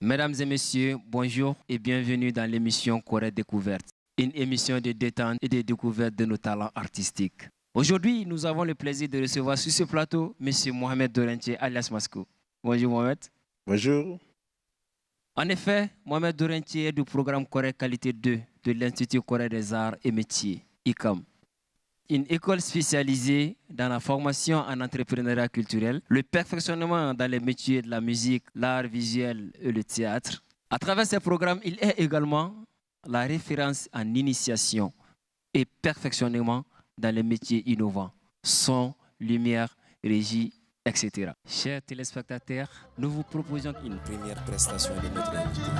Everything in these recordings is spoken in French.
Mesdames et messieurs, bonjour et bienvenue dans l'émission Corée Découverte, une émission de détente et de découverte de nos talents artistiques. Aujourd'hui, nous avons le plaisir de recevoir sur ce plateau M. Mohamed Dorentié, alias Masco. Bonjour Mohamed. Bonjour. En effet, Mohamed Dorentié est du programme Corée Qualité 2 de l'Institut Corée des Arts et Métiers, ICAM. Une école spécialisée dans la formation en entrepreneuriat culturel, le perfectionnement dans les métiers de la musique, l'art visuel et le théâtre. À travers ces programmes, il est également la référence en initiation et perfectionnement dans les métiers innovants, son, lumière, régie, etc. Chers téléspectateurs, nous vous proposons une première prestation de notre invité.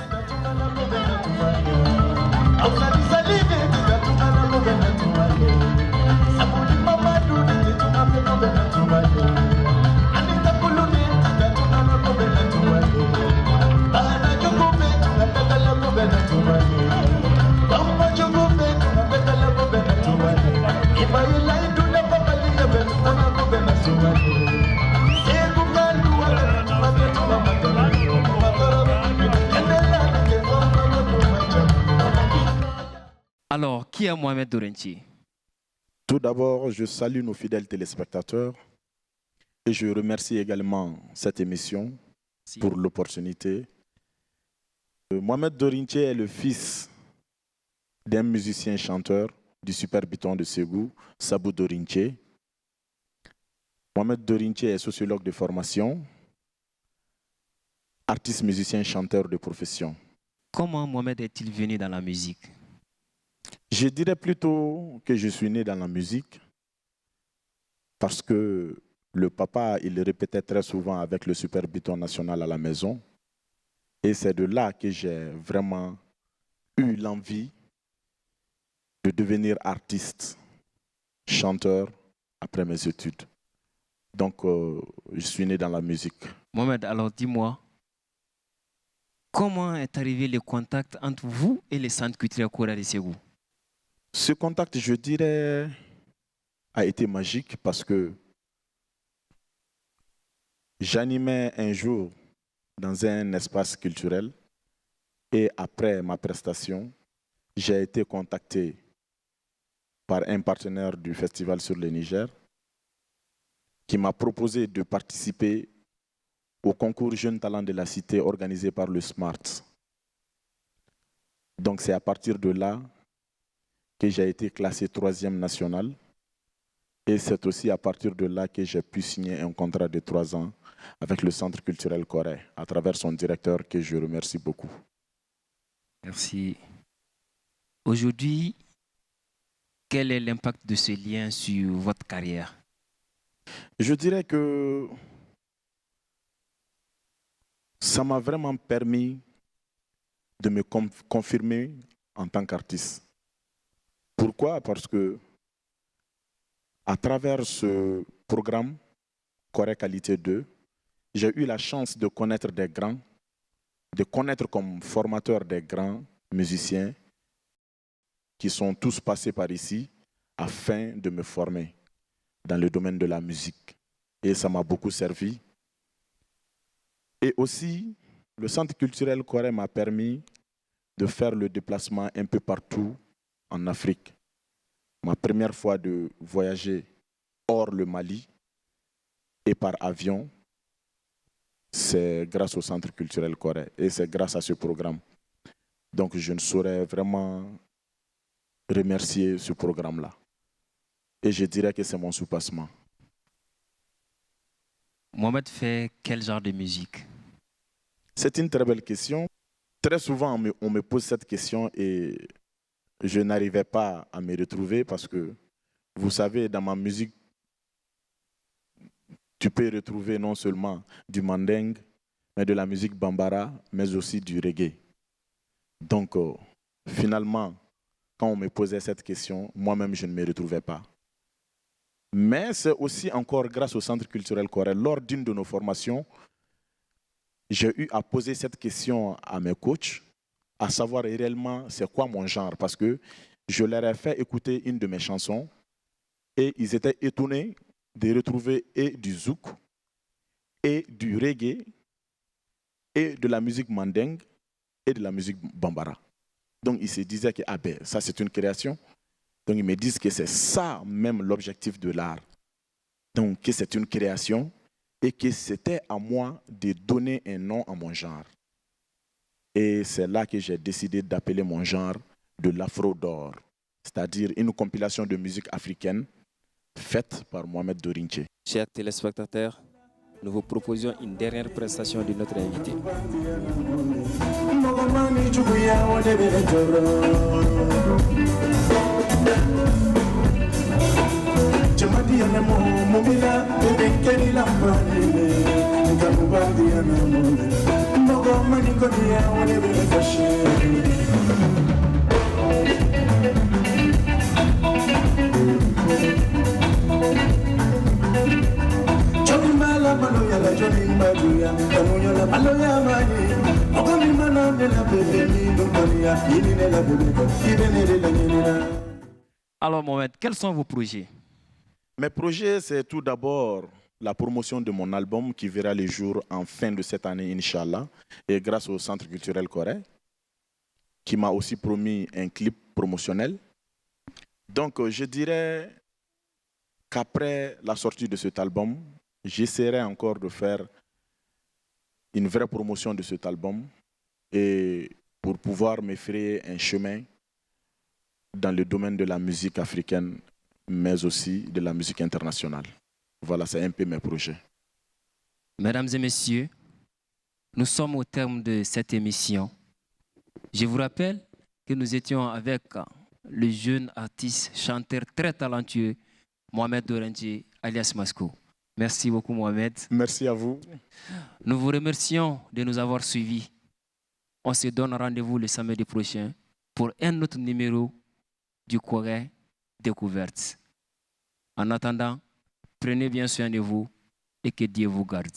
Alors, qui est Mohamed Dorentié? Tout d'abord, je salue nos fidèles téléspectateurs et je remercie également cette émission pour l'opportunité. Mohamed Dorentié est le fils d'un musicien chanteur du Super Biton de Ségou, Sabou Dorentié. Mohamed Dorentié est sociologue de formation, artiste musicien chanteur de profession. Comment Mohamed est-il venu dans la musique? Je dirais plutôt que je suis né dans la musique parce que le papa, il le répétait très souvent avec le Super Biton national à la maison. Et c'est de là que j'ai vraiment eu l'envie de devenir artiste, chanteur après mes études. Donc, je suis né dans la musique. Mohamed, alors dis-moi, comment est arrivé le contact entre vous et le Centre culturel Corée de Ségou? Ce contact, je dirais, a été magique parce que j'animais un jour dans un espace culturel et après ma prestation, j'ai été contacté par un partenaire du Festival sur le Niger qui m'a proposé de participer au concours Jeunes Talents de la Cité organisé par le SMART. Donc c'est à partir de là que j'ai été classé 3e national. Et c'est aussi à partir de là que j'ai pu signer un contrat de 3 ans avec le Centre culturel Corée, à travers son directeur que je remercie beaucoup. Merci. Aujourd'hui, quel est l'impact de ce lien sur votre carrière? Je dirais que ça m'a vraiment permis de me confirmer en tant qu'artiste. Pourquoi? Parce que à travers ce programme Corée Qualité 2, j'ai eu la chance de connaître des grands, de connaître comme formateur des grands musiciens qui sont tous passés par ici afin de me former dans le domaine de la musique. Et ça m'a beaucoup servi. Et aussi, le Centre culturel Corée m'a permis de faire le déplacement un peu partout en Afrique. Ma première fois de voyager hors le Mali et par avion, c'est grâce au Centre culturel Corée et c'est grâce à ce programme. Donc je ne saurais vraiment remercier ce programme-là. Et je dirais que c'est mon soupassement. Mohamed fait quel genre de musique? C'est une très belle question. Très souvent, on me pose cette question et je n'arrivais pas à me retrouver parce que, vous savez, dans ma musique, tu peux retrouver non seulement du mandingue, mais de la musique bambara, mais aussi du reggae. Donc, finalement, quand on me posait cette question, moi-même, je ne me retrouvais pas. Mais c'est aussi encore grâce au Centre culturel Corée. Lors d'une de nos formations, j'ai eu à poser cette question à mes coachs, à savoir réellement c'est quoi mon genre, parce que je leur ai fait écouter une de mes chansons et ils étaient étonnés de retrouver et du zouk et du reggae et de la musique mandingue et de la musique bambara. Donc ils se disaient que ça c'est une création. Donc ils me disent que c'est ça même l'objectif de l'art. Donc que c'est une création et que c'était à moi de donner un nom à mon genre. Et c'est là que j'ai décidé d'appeler mon genre de l'Afro d'or, c'est-à-dire une compilation de musique africaine faite par Mohamed Dorinche. Chers téléspectateurs, nous vous proposions une dernière prestation de notre invité. Alors Mohamed, quels sont vos projets? Mes projets, c'est tout d'abord la promotion de mon album qui verra le jour en fin de cette année, Inch'Allah, et grâce au Centre culturel Corée, qui m'a aussi promis un clip promotionnel. Donc je dirais qu'après la sortie de cet album, j'essaierai encore de faire une vraie promotion de cet album et pour pouvoir me frayer un chemin dans le domaine de la musique africaine, mais aussi de la musique internationale. Voilà, c'est un peu mes projets. Mesdames et messieurs, nous sommes au terme de cette émission. Je vous rappelle que nous étions avec le jeune artiste, chanteur très talentueux, Mohamed Dorinche, alias Masco. Merci beaucoup, Mohamed. Merci à vous. Nous vous remercions de nous avoir suivis. On se donne rendez-vous le samedi prochain pour un autre numéro du Corée Découverte. En attendant, prenez bien soin de vous et que Dieu vous garde.